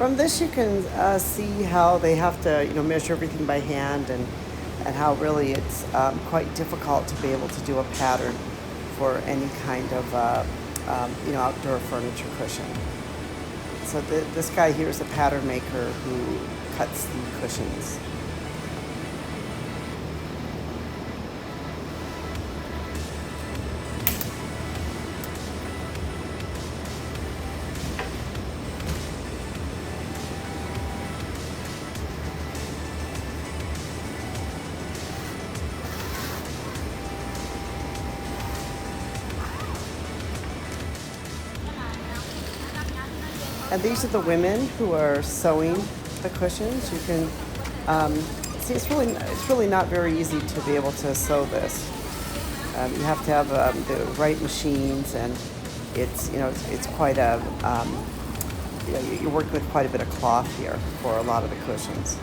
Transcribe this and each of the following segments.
From this, you can see how they have to, measure everything by hand, and how really it's quite difficult to be able to do a pattern for any kind of, outdoor furniture cushion. So this guy here is a pattern maker who cuts the cushions. And these are the women who are sewing the cushions. You can see it's really not very easy to be able to sew this. You have to have the right machines, and it's quite a you're working with quite a bit of cloth here for a lot of the cushions.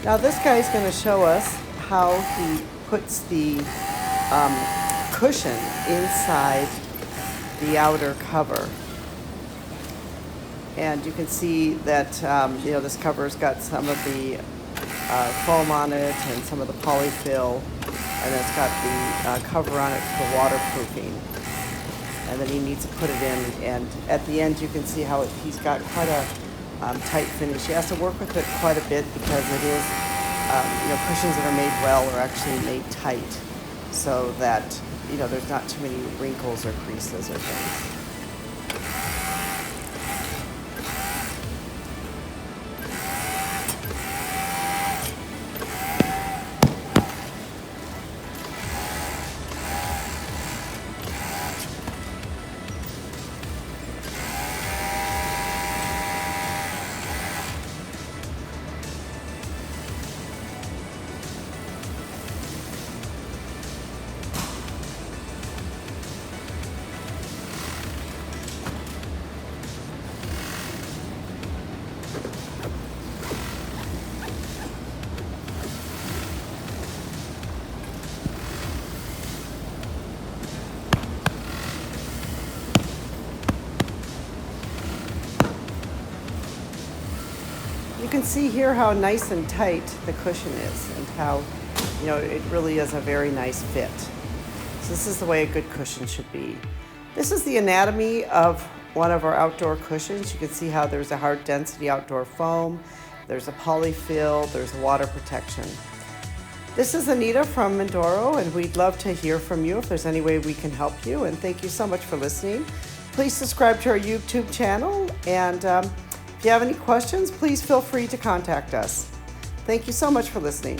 Now this guy is going to show us how he puts the cushion inside the outer cover. And you can see that this cover's got some of the foam on it and some of the polyfill, and it's got the cover on it for waterproofing. And then he needs to put it in, and at the end you can see how he's got quite a tight finish. He has to work with it quite a bit because it is, cushions that are made well are actually made tight so that, there's not too many wrinkles or creases or things. You can see here how nice and tight the cushion is, and how, it really is a very nice fit. So this is the way a good cushion should be. This is the anatomy of one of our outdoor cushions. You can see how there's a hard density outdoor foam, there's a polyfill, there's water protection. This is Anita from Mindoro, and we'd love to hear from you if there's any way we can help you. And thank you so much for listening. Please subscribe to our YouTube channel, and if you have any questions, please feel free to contact us. Thank you so much for listening.